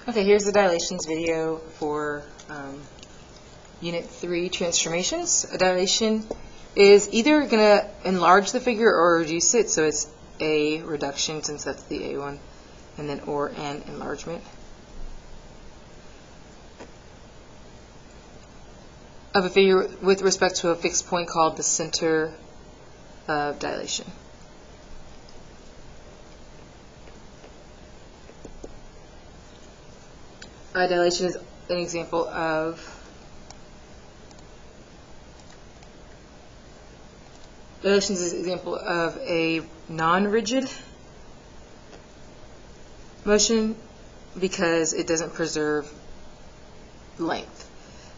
Okay, here's the dilations video for Unit 3 transformations. A dilation is either going to enlarge the figure or reduce it, so it's a reduction since that's the A one, and then or an enlargement of a figure with respect to a fixed point called the center of dilation. Dilation is an example of a non-rigid motion because it doesn't preserve length.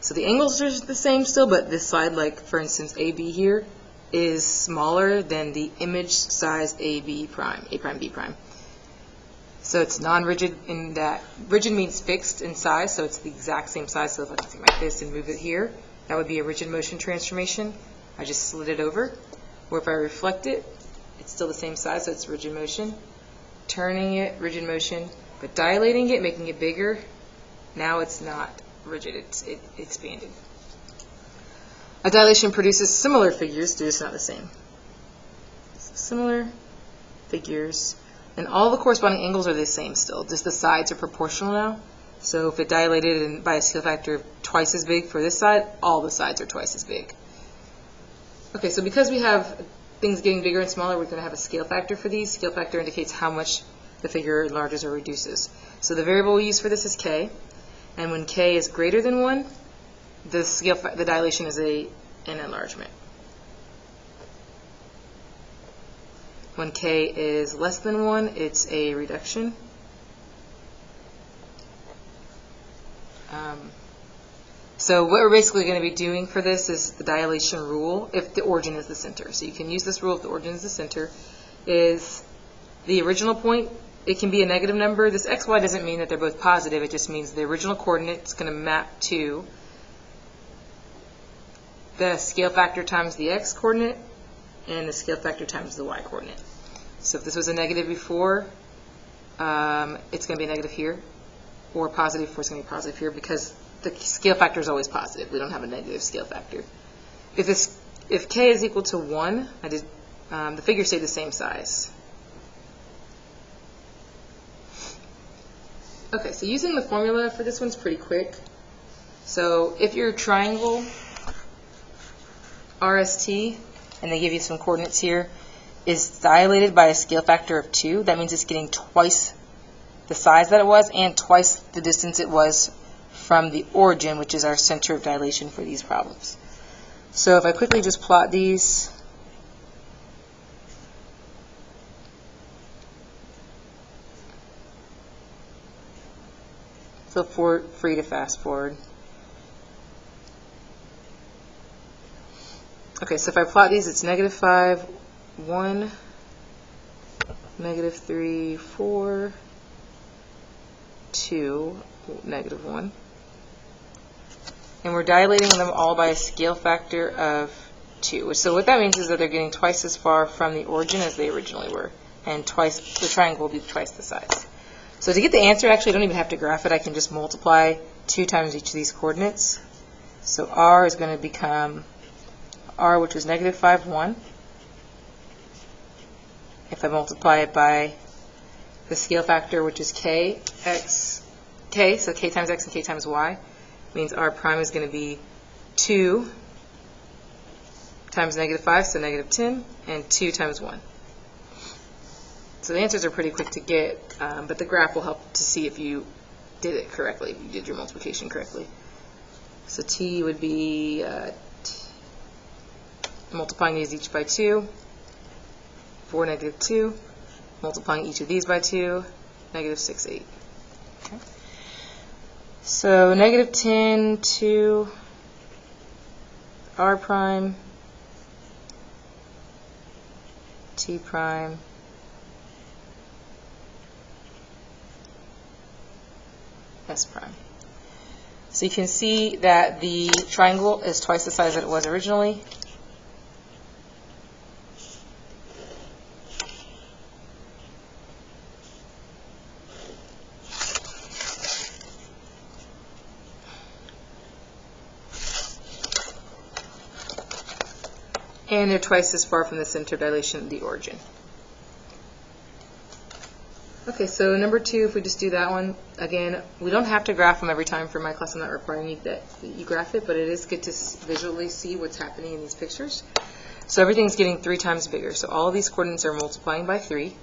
So the angles are the same still, but this side, like for instance AB here, is smaller than the image size AB prime, A prime, B prime. So it's non-rigid in that rigid means fixed in size, so it's the exact same size. So if I take like this and move it here, that would be a rigid motion transformation. I just slid it over. Or if I reflect it, it's still the same size, so it's rigid motion. Turning it, rigid motion, but dilating it, making it bigger, now it's not rigid, it expanded. A dilation produces similar figures, just not the same. So similar figures. And all the corresponding angles are the same still, just the sides are proportional now. So if it dilated by a scale factor of twice as big for this side, all the sides are twice as big. Okay, so because we have things getting bigger and smaller, we're going to have a scale factor for these. Scale factor indicates how much the figure enlarges or reduces. So the variable we use for this is k, and when k is greater than 1, the dilation is an enlargement. When k is less than 1, it's a reduction. So what we're basically going to be doing for this is the dilation rule if the origin is the center. So you can use this rule if the origin is the center. Is the original point, it can be a negative number. This xy doesn't mean that they're both positive. It just means the original coordinate is going to map to the scale factor times the x coordinate and the scale factor times the y coordinate. So if this was a negative before, it's going to be a negative here, or positive before, it's going to be positive here, because the scale factor is always positive. We don't have a negative scale factor. If k is equal to 1, the figures stay the same size. Okay, so using the formula for this one's pretty quick. So if your triangle RST, and they give you some coordinates here, is dilated by a scale factor of 2, that means it's getting twice the size that it was and twice the distance it was from the origin, which is our center of dilation for these problems. So if I quickly just plot these, feel free to fast forward. Okay, so if I plot these, it's negative 5, 1, negative 3, 4, 2, negative 1. And we're dilating them all by a scale factor of 2. So what that means is that they're getting twice as far from the origin as they originally were. And twice, the triangle will be twice the size. So to get the answer, actually I don't even have to graph it. I can just multiply 2 times each of these coordinates. So r is going to become r, which was negative 5, 1. If I multiply it by the scale factor, which is k, so k times x and k times y, means r prime is going to be 2 times negative 5, so negative 10, and 2 times 1. So the answers are pretty quick to get, but the graph will help to see if you did it correctly, if you did your multiplication correctly. So t would be multiplying these each by 2, 4, negative 2, multiplying each of these by 2, negative 6, 8. Okay. So negative 10 to r prime, t prime, s prime. So you can see that the triangle is twice the size that it was originally. and they're twice as far from the center of dilation of the origin. Okay, so number 2, if we just do that one, again, we don't have to graph them every time for my class. I'm not requiring you that you graph it, but it is good to visually see what's happening in these pictures. So everything's getting 3 times bigger. So all of these coordinates are multiplying by 3.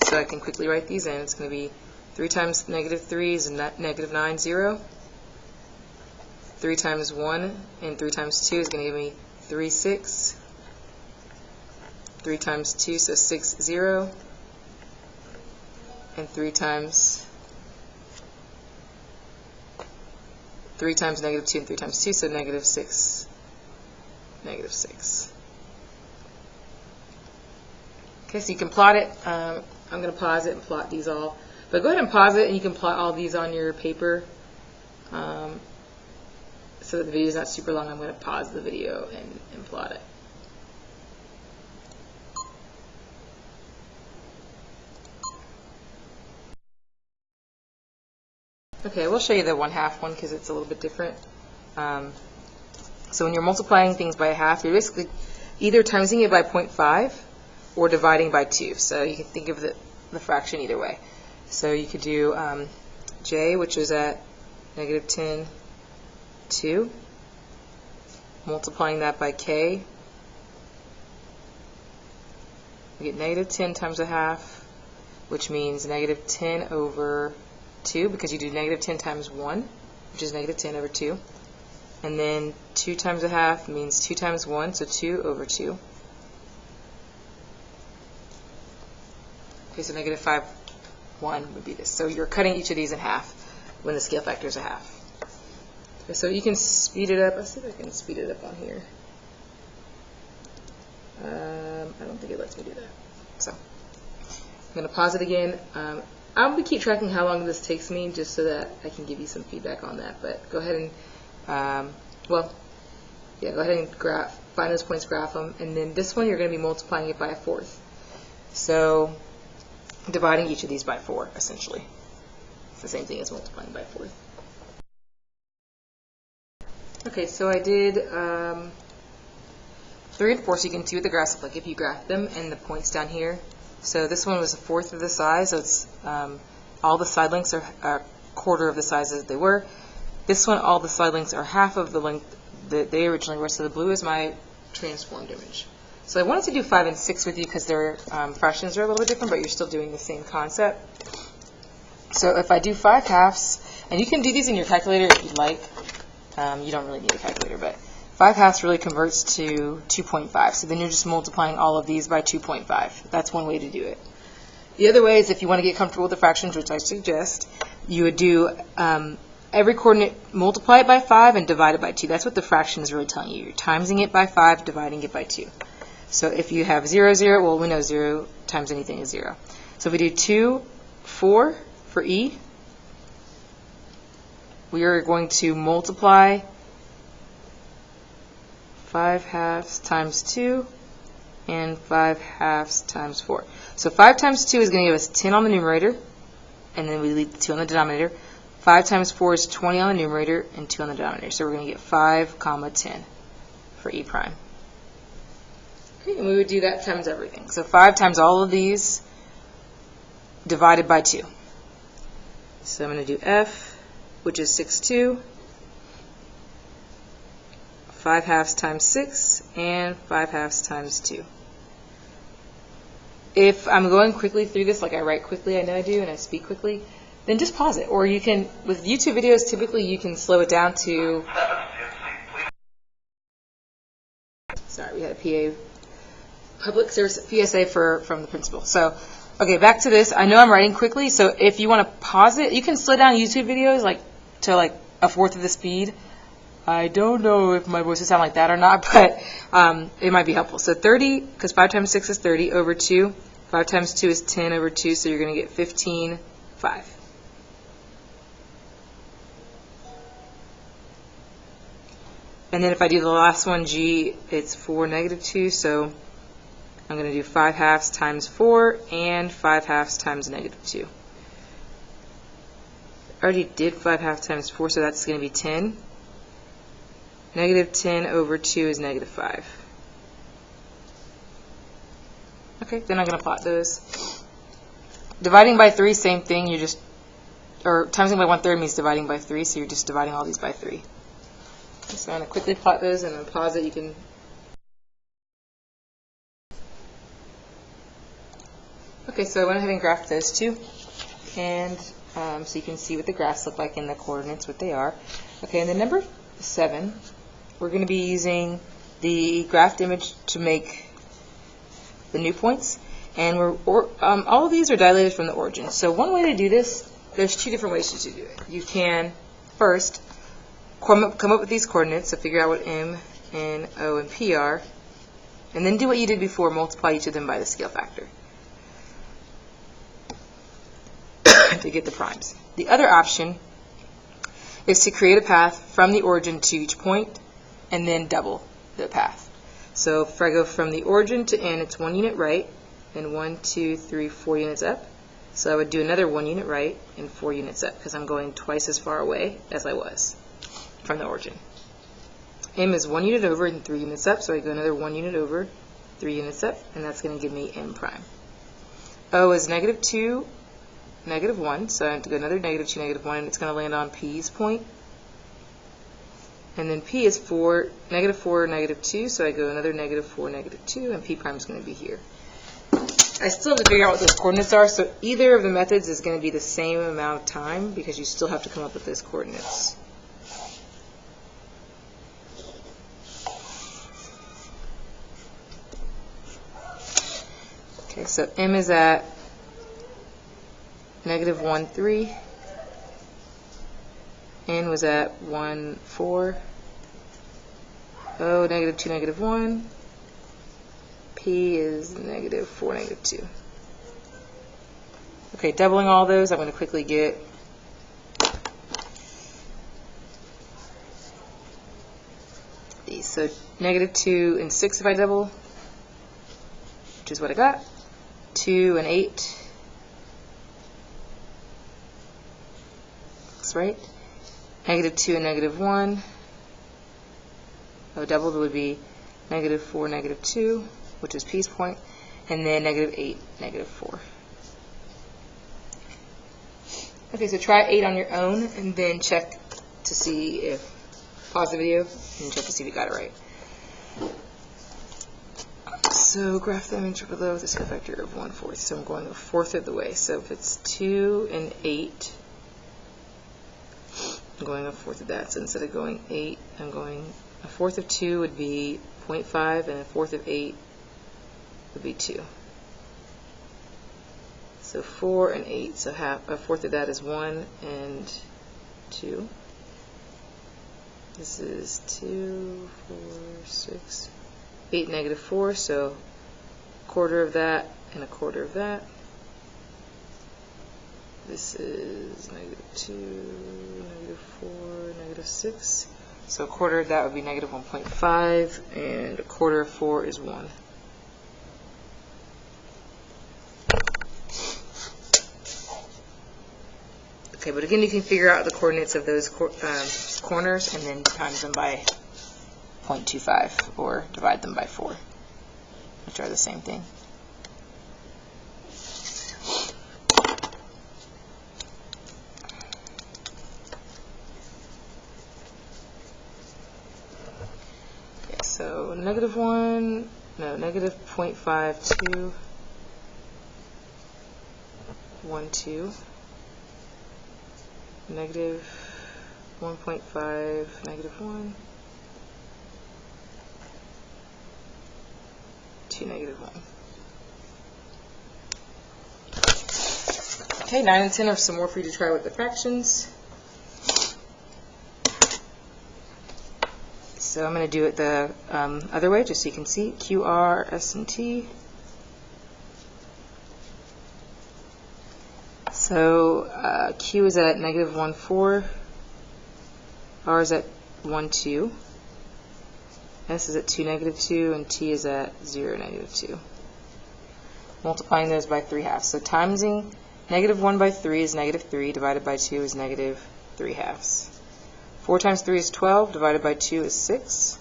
So I can quickly write these in. It's going to be 3 times -3 is negative 9, 0. 3 times 1 and 3 times 2 is going to give me 3, 6. 3 times 2, so 6, 0. And 3 times negative 2 and 3 times 2, so negative 6, negative 6. Okay, so you can plot it. I'm going to pause it and plot these all. But go ahead and pause it, and you can plot all these on your paper. So that the video is not super long, I'm going to pause the video and plot it. Okay, we'll show you the 1/2 one because it's a little bit different. So when you're multiplying things by 1/2, you're basically either timesing it by 0.5 or dividing by 2. So you can think of the fraction either way. So you could do j, which is at negative 10, 2, multiplying that by k. We get negative 10 times 1/2, which means negative 10 over 2, because you do negative 10 times 1, which is negative 10 over 2. And then 2 times 1/2 means 2 times 1, so 2 over 2. Okay, so negative 5, 1 would be this. So you're cutting each of these in half when the scale factor is 1/2. Okay, so you can speed it up. Let's see if I can speed it up on here. I don't think it lets me do that. So I'm going to pause it again. I'll be keep tracking how long this takes me just so that I can give you some feedback on that. But go ahead and, go ahead and find those points, graph them. And then this one, you're going to be multiplying it by 1/4. So dividing each of these by 4, essentially. It's the same thing as multiplying by 1/4. Okay, so I did 3 and 4, so you can see what the graphs look like if you graph them, and the points down here. So this one was 1/4 of the size, so it's all the side lengths are a quarter of the size as they were. This one, all the side lengths are half of the length that they originally were, so the blue is my transformed image. So I wanted to do 5 and 6 with you because their fractions are a little bit different, but you're still doing the same concept. So if I do 5/2, and you can do these in your calculator if you'd like. You don't really need a calculator, but 5/2 really converts to 2.5. So then you're just multiplying all of these by 2.5. That's one way to do it. The other way is if you want to get comfortable with the fractions, which I suggest, you would do every coordinate, multiply it by 5 and divide it by 2. That's what the fraction is really telling you. You're timesing it by 5, dividing it by 2. So if you have 0, 0, well, we know 0 times anything is 0. So if we do 2, 4 for E, we are going to multiply 5/2 times 2 and 5/2 times 4. So 5 times 2 is going to give us 10 on the numerator, and then we leave the 2 on the denominator. 5 times 4 is 20 on the numerator and 2 on the denominator. So we're going to get 5, 10 for E prime. Okay, and we would do that times everything. So 5 times all of these divided by 2. So I'm going to do F, which is 6, 2. 5/2 times 6 and 5/2 times 2. If I'm going quickly through this, like I write quickly, I know I do, and I speak quickly, then just pause it. Or you can, with YouTube videos, typically you can slow it down to, sorry, we had a PA, public service PSA from the principal. So, okay, back to this. I know I'm writing quickly, so if you want to pause it, you can slow down YouTube videos to 1/4 of the speed. I don't know if my voice will sound like that or not, but it might be helpful. So 30, because 5 times 6 is 30, over 2. 5 times 2 is 10 over 2, so you're going to get 15, 5. And then if I do the last one, G, it's 4, negative 2, so I'm going to do 5/2 times 4 and 5/2 times negative 2. I already did 5/2 times 4, so that's going to be 10. Negative 10 over 2 is negative 5. Okay, then I'm going to plot those. Dividing by 3, same thing. You're just, or timesing by 1/3 means dividing by 3, so you're just dividing all these by 3. So I'm going to quickly plot those and then pause it. You can. Okay, so I went ahead and graphed those two, and so you can see what the graphs look like in the coordinates, what they are. Okay, and then number 7, we're going to be using the graphed image to make the new points, and all of these are dilated from the origin. So one way to do this, there's 2 different ways to do it. You can first come up with these coordinates, so figure out what M, N, O, and P are, and then do what you did before, multiply each of them by the scale factor to get the primes. The other option is to create a path from the origin to each point and then double the path. So if I go from the origin to N, it's 1 unit right and 1, 2, 3, 4 units up. So I would do another 1 unit right and 4 units up because I'm going twice as far away as I was from the origin. M is 1 unit over and 3 units up, so I go another 1 unit over, 3 units up, and that's going to give me M prime. O is -2, -1, so I have to go another -2, -1, and it's going to land on P's point. And then P is -4, -2, so I go another -4, -2, and P prime is going to be here. I still have to figure out what those coordinates are, so either of the methods is going to be the same amount of time because you still have to come up with those coordinates. Okay, so M is at -1, 3. N was at 1, 4. O, -2, -1. P is -4, -2. Okay, doubling all those, I'm going to quickly get these. So -2 and 6 if I double, which is what I got. 2 and 8. Looks right. -2 and -1. Oh, doubled would be -4, -2, which is P's point, and then -8, -4. Okay, so try 8 on your own, and then check to see if, pause the video, and check to see if you got it right. So graph the image below with a scale factor of 1/4. So I'm going 1/4 of the way. So if it's 2 and 8, I'm going 1/4 of that. So instead of going 8, I'm going 1/4 of 2 would be 0.5, and 1/4 of 8 would be 2. So 4 and 8. So 1/4 of that is 1 and 2. This is 2, 4, 6, 8, -4. So 1/4 of that and 1/4 of that. This is -2, -4, -6. So 1/4 of that would be -1.5, and 1/4 of 4 is 1. Okay, but again, you can figure out the coordinates of those corners and then times them by 0.25 or divide them by 4, which are the same thing. Okay, so -1, no, -0.52, 1, 2. -1.5, -1, 2, -1. Okay, 9 and 10 are some more for you to try with the fractions. So I'm going to do it the other way, just so you can see. Q, R, S, and T. So Q is at -1, 4. R is at 1, 2. S is at 2, -2, and T is at 0, -2. Multiplying those by 3/2. So timesing -1 by 3 is -3, divided by 2 is -3/2. 4 times 3 is 12, divided by 2 is 6.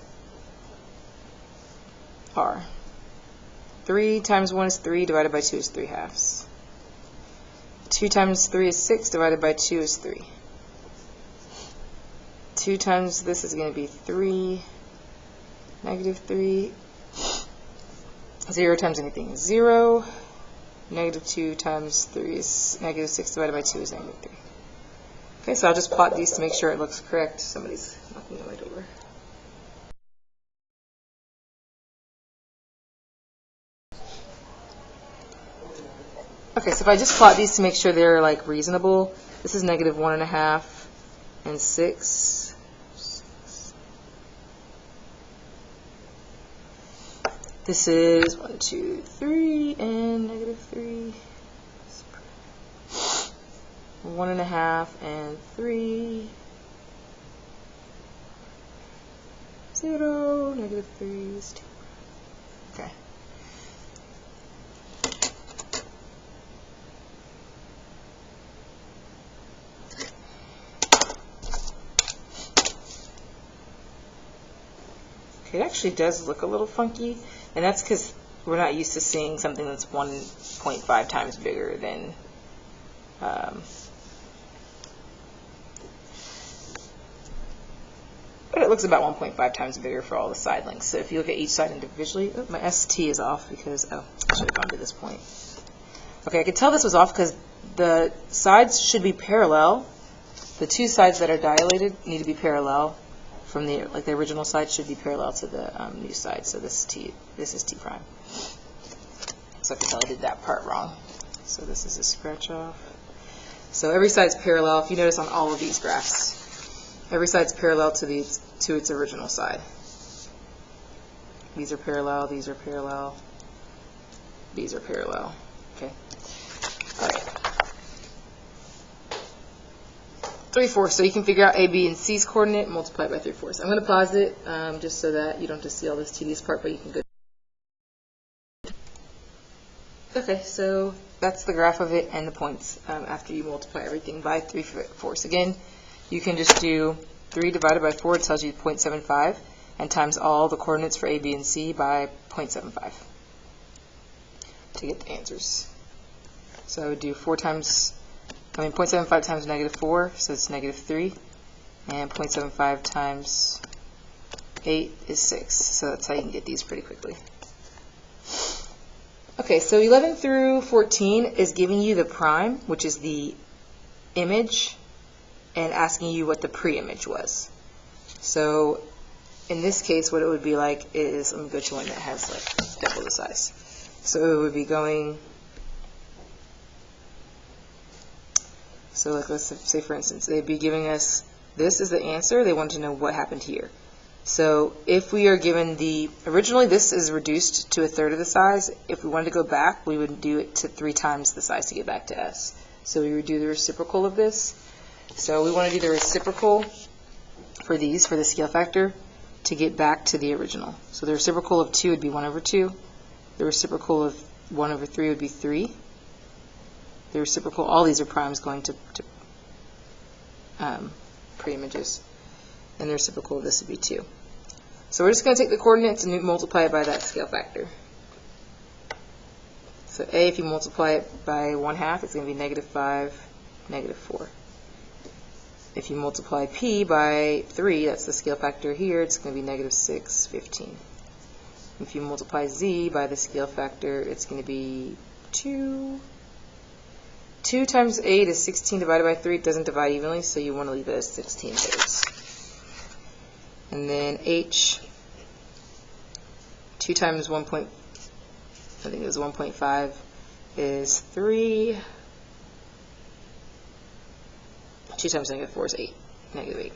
R. 3 times 1 is 3, divided by 2 is 3/2. 2 times 3 is 6, divided by 2 is 3. 2 times this is going to be 3, negative 3. 0 times anything is 0. Negative 2 times 3 is negative 6, divided by 2 is negative 3. Okay, so I'll just plot these to make sure it looks correct. Somebody's knocking on my door. Okay, so if I just plot these to make sure they're like reasonable, this is negative 1.5 and 6. This is 1, 2, 3, and negative 3. 1.5 and 3. 0, negative 3 is 2. Okay. It actually does look a little funky, and that's because we're not used to seeing something that's 1.5 times bigger than but it looks about 1.5 times bigger for all the side lengths. So if you look at each side individually, oh, my ST is off because, oh, I should have gone to this point. Okay, I could tell this was off because the sides should be parallel. The two sides that are dilated need to be parallel. From the original side should be parallel to the new side. So this is T prime. So I can tell I did that part wrong. So this is a scratch off. So every side's parallel. If you notice on all of these graphs, every side's parallel to its original side. These are parallel. These are parallel. These are parallel. Okay. All right. 3/4, so you can figure out A, B, and C's coordinate, multiply it by 3/4. I'm going to pause it just so that you don't just see all this tedious part, but you can go. Okay, so that's the graph of it and the points after you multiply everything by 3/4. Again, you can just do 3 divided by 4, it tells you 0.75, and times all the coordinates for A, B, and C by 0.75 to get the answers. So I would do 0.75 times negative 4, so it's negative 3, and 0.75 times 8 is 6, so that's how you can get these pretty quickly. Okay, so 11 through 14 is giving you the prime, which is the image, and asking you what the pre-image was. So in this case, what it would be like is, let me go to one that has like double the size. So it would be going, so like let's say for instance, they'd be giving us, this is the answer, they want to know what happened here. So if we are given originally this is reduced to 1/3 of the size. If we wanted to go back, we would do it to 3 times the size to get back to S. So we would do the reciprocal of this. So we want to do the reciprocal for these, for the scale factor, to get back to the original. So the reciprocal of 2 would be 1/2. The reciprocal of 1/3 would be 3. The reciprocal, all these are primes going to pre-images. And the reciprocal of this would be 2. So we're just going to take the coordinates and multiply it by that scale factor. So A, if you multiply it by 1/2, it's going to be -5, -4. If you multiply P by 3, that's the scale factor here, it's going to be -6, 15. If you multiply Z by the scale factor, it's going to be 2. 2 times 8 is 16 divided by 3. It doesn't divide evenly, so you want to leave it as 16/3. And then H, 2 times 1.5 is 3. 2 times -4 is 8, -8.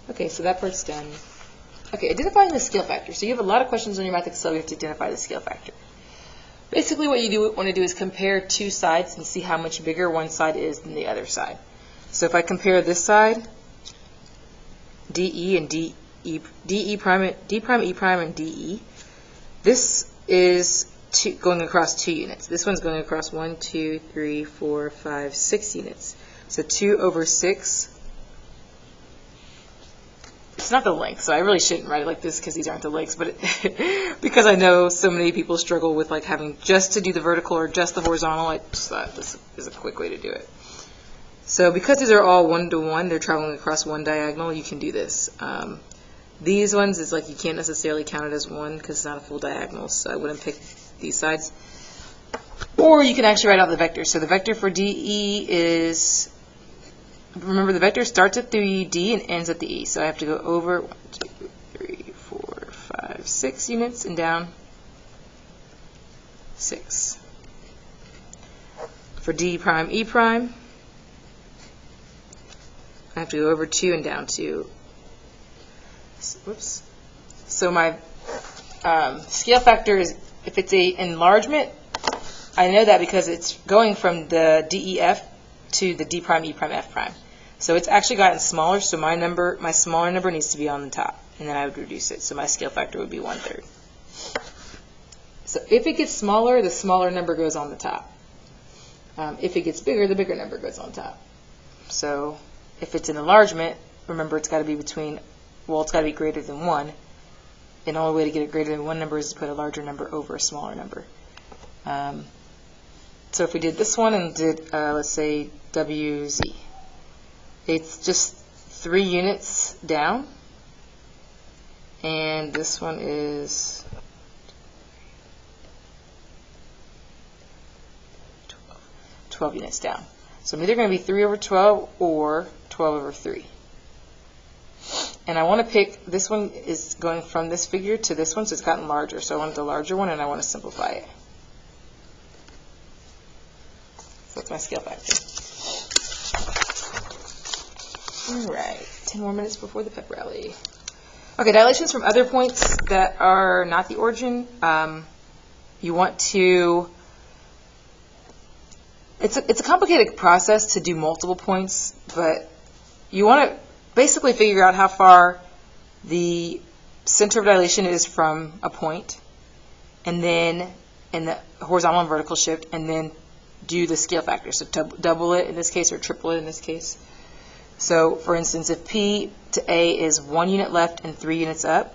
Okay, so that part's done. Okay, identifying the scale factor. So you have a lot of questions on your Math Excel, you have to identify the scale factor. Basically what you want to do is compare two sides and see how much bigger one side is than the other side. So if I compare this side, DE and D prime, E prime, and DE, this is going across 2 units. This one's going across 1, 2, 3, 4, 5, 6 units. So 2/6 is it's not the length, so I really shouldn't write it like this because these aren't the lengths, but because I know so many people struggle with like having just to do the vertical or just the horizontal, I just thought this is a quick way to do it. So because these are all 1 to 1, they're traveling across one diagonal, you can do this. These ones is like you can't necessarily count it as one because it's not a full diagonal, so I wouldn't pick these sides. Or you can actually write out the vector. So the vector for DE is, remember the vector starts at the D and ends at the E. So I have to go over 1, 2, 3, 4, 5, 6 units and down 6. For D prime, E prime, I have to go over 2 and down 2. Whoops. So my scale factor is, if it's a enlargement, I know that because it's going from the DEF to the D prime, E prime, F prime. So it's actually gotten smaller, so my smaller number needs to be on the top, and then I would reduce it. So my scale factor would be 1/3. So if it gets smaller, the smaller number goes on the top. If it gets bigger, the bigger number goes on top. So if it's an enlargement, remember it's got to be between, well, it's got to be greater than 1. And the only way to get it greater than 1 number is to put a larger number over a smaller number. So if we did this one and did, let's say, WZ, it's just 3 units down. And this one is 12 units down. So I'm either going to be 3 over 12 or 12 over 3. And I want to pick, this one is going from this figure to this one, so it's gotten larger. So I want the larger one, and I want to simplify it. So that's my scale factor. All right, 10 more minutes before the pep rally. Okay, dilations from other points that are not the origin. You want to, it's a complicated process to do multiple points, but you want to basically figure out how far the center of dilation is from a point, and then in the horizontal and vertical shift, and then do the scale factor. So double it in this case, or triple it in this case. So for instance, if P to A is 1 unit left and 3 units up,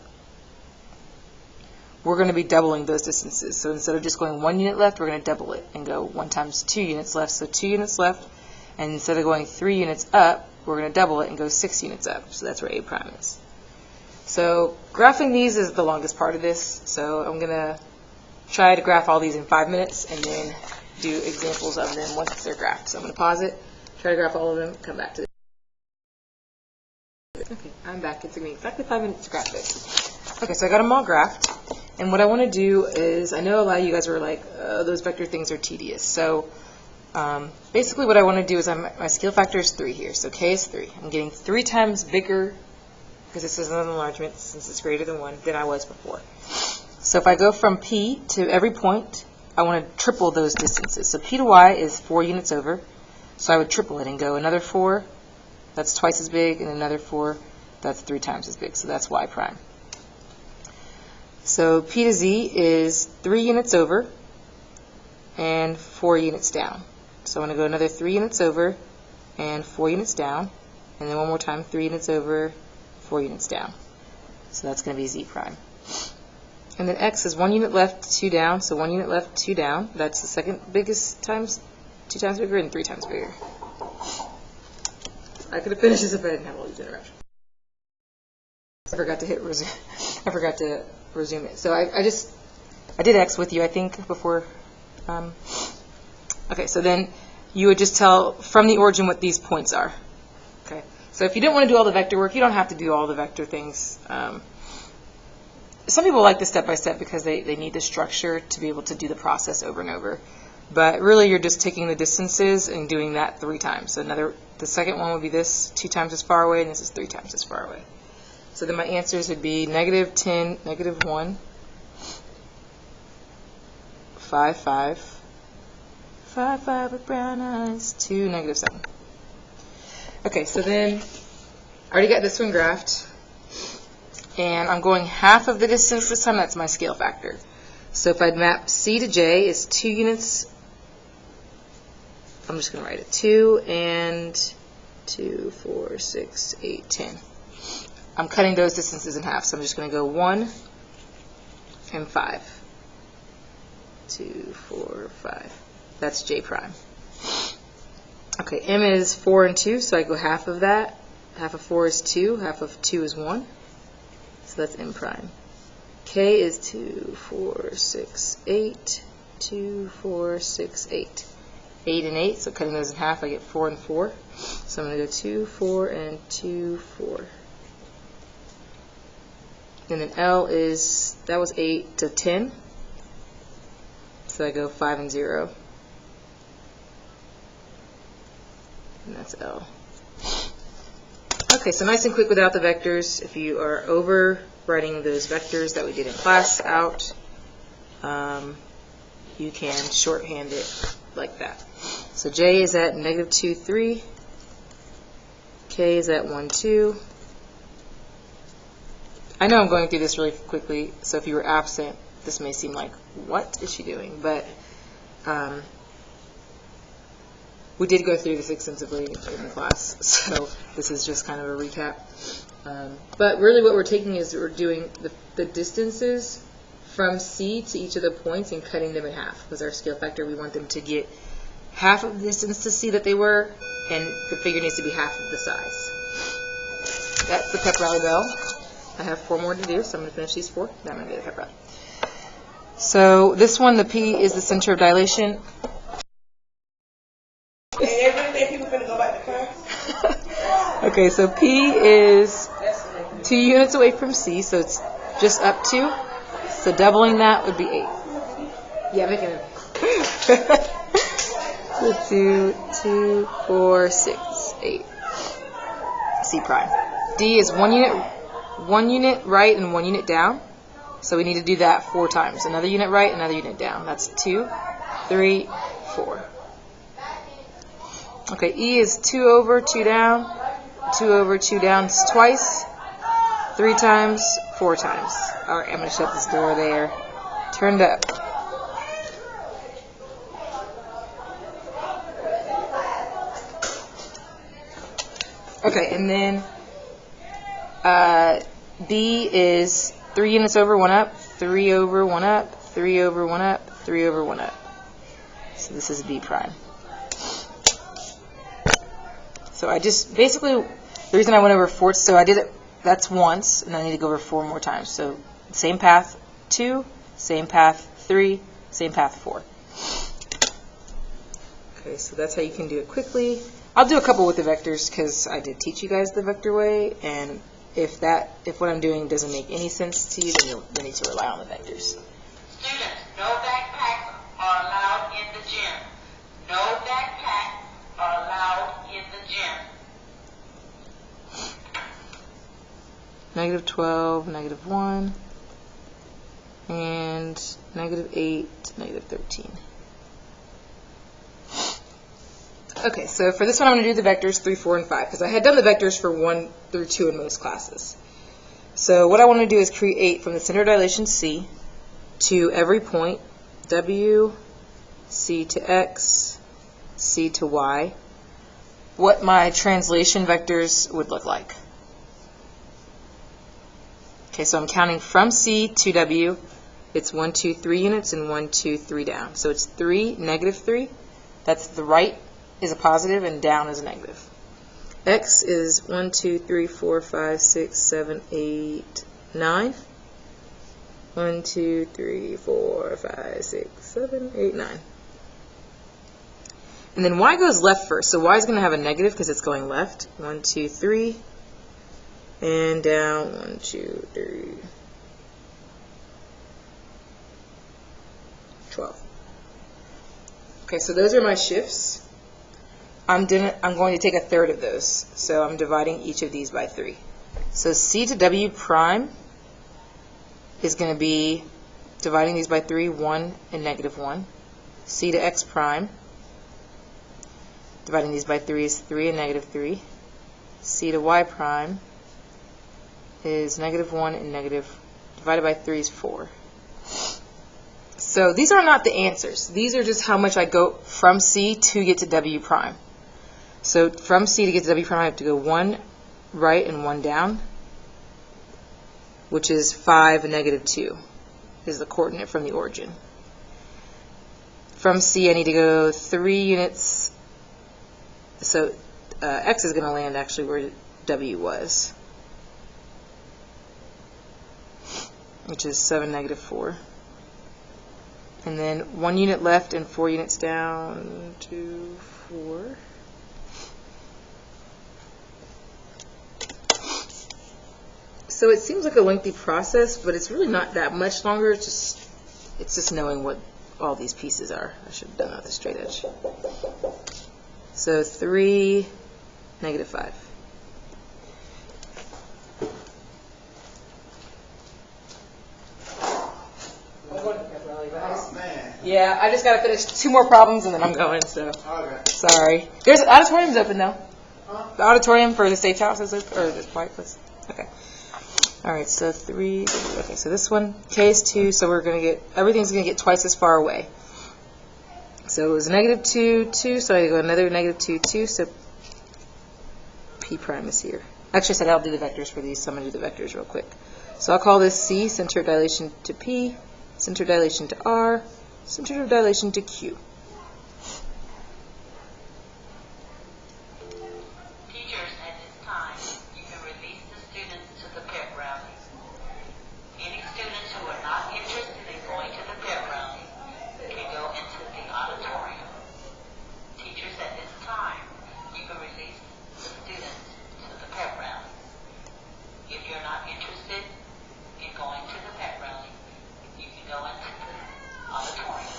we're going to be doubling those distances. So instead of just going 1 unit left, we're going to double it and go 1 times 2 units left. So 2 units left, and instead of going 3 units up, we're going to double it and go 6 units up. So that's where A prime is. So graphing these is the longest part of this. So I'm going to try to graph all these in 5 minutes and then do examples of them once they're graphed. So I'm going to pause it, try to graph all of them, come back to it. Okay, I'm back. It took me exactly 5 minutes to graph this. Okay, so I got them all graphed. And what I want to do is, I know a lot of you guys were like, those vector things are tedious. So basically what I want to do is, my scale factor is 3 here. So K is 3. I'm getting 3 times bigger, because this is an enlargement since it's greater than 1, than I was before. So if I go from P to every point, I want to triple those distances. So P to Y is 4 units over. So I would triple it and go another 4. That's twice as big, and another 4. That's 3 times as big. So that's Y prime. So P to Z is 3 units over and 4 units down. So I'm going to go another 3 units over and 4 units down. And then one more time, 3 units over, 4 units down. So that's going to be Z prime. And then X is 1 unit left, 2 down. So 1 unit left, 2 down. That's the second biggest times, 2 times bigger and 3 times bigger. I could have finished this if I didn't have all these interruptions. I forgot to hit resume. I forgot to resume it. So I did X with you, I think, before. Okay, so then you would just tell from the origin what these points are. Okay, so if you didn't want to do all the vector work, you don't have to do all the vector things. Some people like the step-by-step because they need the structure to be able to do the process over and over. But really, you're just taking the distances and doing that 3 times. So the second one would be this 2 times as far away, and this is 3 times as far away. So then my answers would be -10, -1, 5, 5, 5, 5 with brown eyes, 2, -7. Okay, so then I already got this one graphed. And I'm going half of the distance this time. That's my scale factor. So if I'd map C to J is 2 units. I'm just going to write it 2 and 2, 4, 6, 8, 10. I'm cutting those distances in half. So I'm just going to go 1 and 5. 2, 4, 5. That's J prime. Okay, M is 4 and 2, so I go half of that. Half of 4 is 2, half of 2 is 1. So that's M prime. K is 2, 4, 6, 8. 2, 4, 6, 8. 8 and 8, so cutting those in half, I get 4 and 4. So I'm going to go 2, 4, and 2, 4. And then L is, that was 8 to 10. So I go 5 and 0. And that's L. Okay, so nice and quick without the vectors. If you are overwriting those vectors that we did in class out, you can shorthand it like that. So J is at -2, 3. K is at 1, 2. I know I'm going through this really quickly, so if you were absent, this may seem like, what is she doing? But we did go through this extensively in the class, so this is just kind of a recap. But really what we're taking is we're doing the distances from C to each of the points and cutting them in half. Because our scale factor, we want them to get half of the distance to C that they were, and the figure needs to be half of the size. That's the pep rally bell. I have 4 more to do, so I'm going to finish these 4, then I'm going to do the pep rally. So this one, the P is the center of dilation. Okay, so P is 2 units away from C, so it's just up 2. So doubling that would be 8. Yeah, make it. So 2, 4, 6, 8. C prime. D is 1 unit right and 1 unit down. So we need to do that 4 times. Another unit right, another unit down. That's 2, 3, 4. Okay, E is 2 over, 2 down. 2 over, 2 down twice. 3 times, 4 times. All right, I'm going to shut this door there. Turned up. Okay, and then B is 3 units over, 1 up, 3 over, 1 up, 3 over, 1 up, 3 over, 1 up. So this is B prime. So I just, basically, the reason I went over 4, so I did it, that's once, and I need to go over 4 more times. So same path 2, same path 3, same path 4. Okay, so that's how you can do it quickly. I'll do a couple with the vectors because I did teach you guys the vector way, and if what I'm doing doesn't make any sense to you, then you'll need to rely on the vectors. Students, no backpacks are allowed in the gym. No backpacks are allowed in the gym. -12, -1, and -8, -13. Okay, so for this one I'm going to do the vectors 3, 4, and 5, because I had done the vectors for 1 through 2 in most classes. So what I want to do is create from the center of dilation C to every point, W, C to X, C to Y, what my translation vectors would look like. Okay, so I'm counting from C to W. It's 1, 2, 3 units and 1, 2, 3 down. So it's 3, -3. That's the right is a positive and down is a negative. X is 1, 2, 3, 4, 5, 6, 7, 8, 9. 1, 2, 3, 4, 5, 6, 7, 8, 9. And then Y goes left first. So Y is going to have a negative because it's going left. 1, 2, 3. And down. 1, 2, 3. 12. Okay, so those are my shifts. I'm going to take a third of those. So I'm dividing each of these by 3. So C to W prime is going to be dividing these by 3, 1 and -1. C to X prime, dividing these by 3 is 3 and -3. C to Y prime is -1 and divided by 3 is 4. So these are not the answers. These are just how much I go from C to get to W prime. So from C to get to W prime, I have to go 1 right and 1 down. which is 5, -2 is the coordinate from the origin. From C, I need to go 3 units, so X is going to land actually where W was, which is 7, -4. And then 1 unit left and 4 units down, 2, 4. So it seems like a lengthy process, but it's really not that much longer. It's just knowing what all these pieces are. I should have done that with a straight edge. So 3, -5. Yeah, I just got to finish 2 more problems and then I'm going, so. Okay. Sorry. There's the auditorium's open though. The auditorium for the safe house is open, or the quiet place. Okay. All right, so 3. Okay, so this one, K is 2, so we're going to get, everything's going to get twice as far away. So it was -2, 2, so I go another -2, 2, so P prime is here. Actually, I said I'll do the vectors for these, so I'm going to do the vectors real quick. So I'll call this C, center of dilation to P, center of dilation to R, center of dilation to Q. Teachers, at this time, you can release the students to the pep rally. Any students who are not interested in going to the pep rally can go into the auditorium. Teachers, at this time, you can release the students to the pep rally. If you're not interested in going to the pep rally, you can go into the auditorium.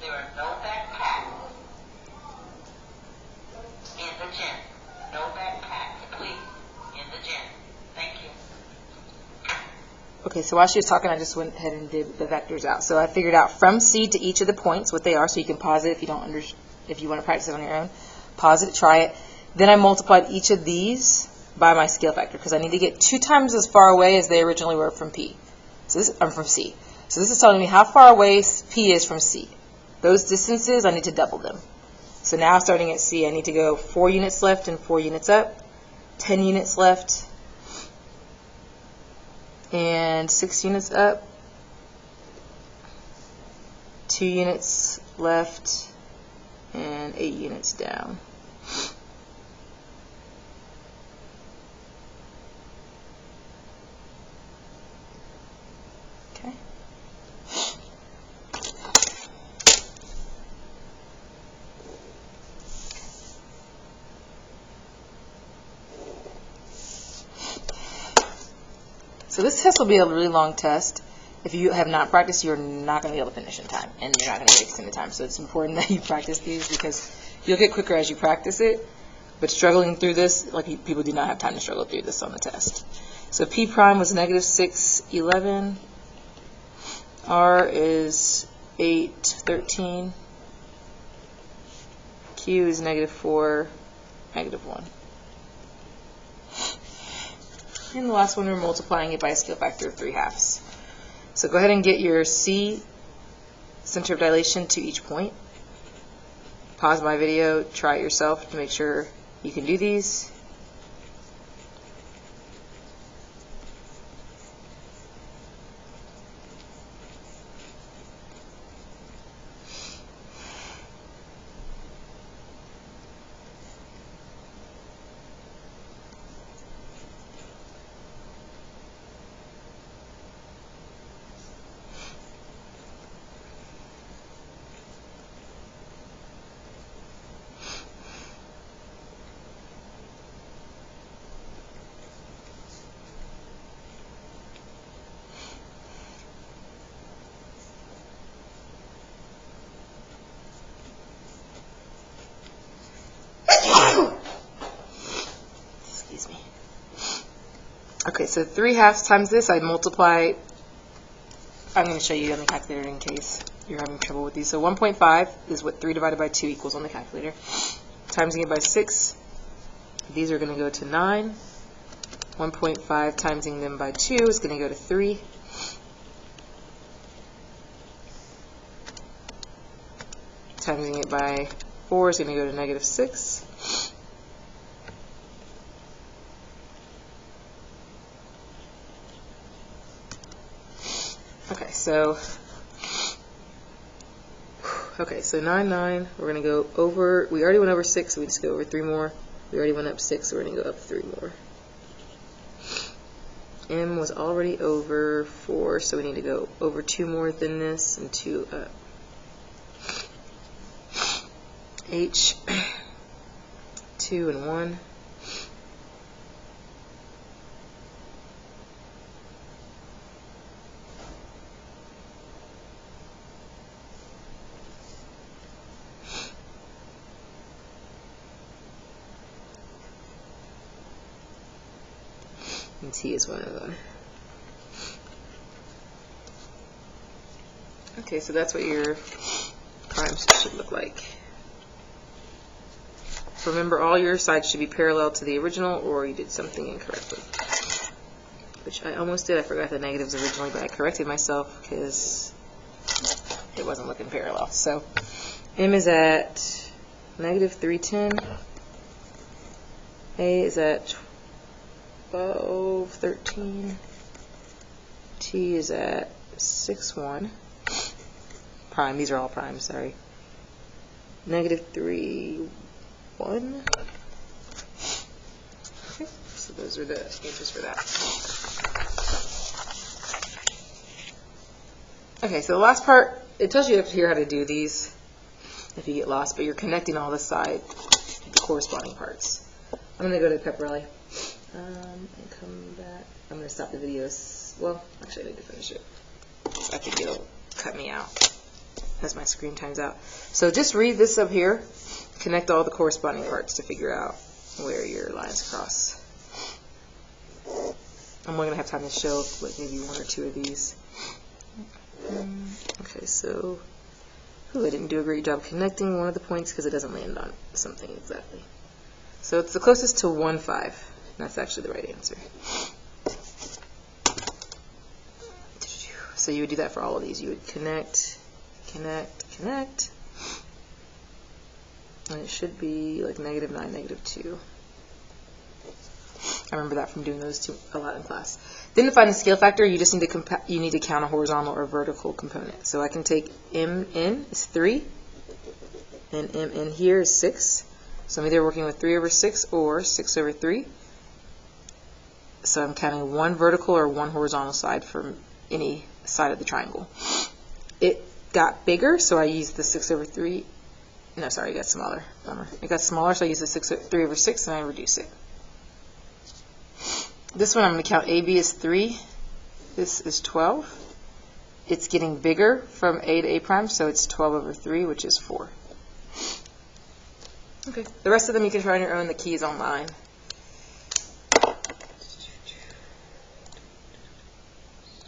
There are no backpacks in the gym. No backpacks, please, in the gym. Thank you. Okay, so while she was talking, I just went ahead and did the vectors out. So I figured out from C to each of the points what they are, so you can pause it if you don't if you want to practice it on your own. Pause it, try it. Then I multiplied each of these by my scale factor because I need to get 2 times as far away as they originally were from P. So this I'm from C. So this is telling me how far away P is from C. Those distances, I need to double them. So now starting at C, I need to go 4 units left and 4 units up, 10 units left, and 6 units up, 2 units left, and 8 units down. Okay. So this test will be a really long test. If you have not practiced, you're not going to be able to finish in time, and you're not going to get extended time. So it's important that you practice these because you'll get quicker as you practice it. But struggling through this, like people do not have time to struggle through this on the test. So P prime was -6, 11. R is 8, 13. Q is -4, -1. And the last one, we're multiplying it by a scale factor of 3/2. So go ahead and get your C, center of dilation, to each point. Pause my video, try it yourself to make sure you can do these. Excuse me. Okay, so 3/2 times this, I multiply. I'm going to show you on the calculator in case you're having trouble with these. So 1.5 is what 3 divided by 2 equals on the calculator. Timesing it by 6, these are going to go to 9. 1.5 timesing them by 2 is going to go to 3. Timesing it by 4 is going to go to -6. so 9, 9, we're going to go over, we already went over 6, so we just go over 3 more. We already went up 6, so we're going to go up 3 more. M was already over 4, so we need to go over 2 more than this, and 2 up. H, 2 and 1. And T is one of them. Okay, so that's what your primes should look like. Remember, all your sides should be parallel to the original, or you did something incorrectly. Which I almost did. I forgot the negatives originally, but I corrected myself because it wasn't looking parallel. So M is at negative 310. A is at 12, 13. T is at 6, 1. Prime, these are all primes, sorry. Negative 3, 1. Okay, so those are the answers for that. Okay, so the last part, it tells you up here how to do these if you get lost, but you're connecting all the the corresponding parts. I'm going to go to the pepperelli. And come back. I'm going to stop the videos. Well, actually I need to finish it. I think it'll cut me out as my screen times out. So just read this up here. Connect all the corresponding parts to figure out where your lines cross. I'm only going to have time to show like maybe 1 or 2 of these. Okay, so I didn't do a great job connecting one of the points because it doesn't land on something exactly. So it's the closest to 1, 5. That's actually the right answer. So you would do that for all of these. You would connect, connect, connect. And it should be like negative 9, negative 2. I remember that from doing those two a lot in class. Then to find the scale factor, you just need to count a horizontal or vertical component. So I can take M in is 3, and M in here is 6. So I'm either working with 3 over 6 or 6 over 3. So I'm counting 1 vertical or 1 horizontal side from any side of the triangle. It got bigger, so I used the 6 over 3. No, sorry, it got smaller. Bummer. It got smaller, so I used the 3 over 6, and I reduce it. This one I'm going to count AB is 3. This is 12. It's getting bigger from A to A prime, so it's 12 over 3, which is 4. Okay. The rest of them you can try on your own. The key is online.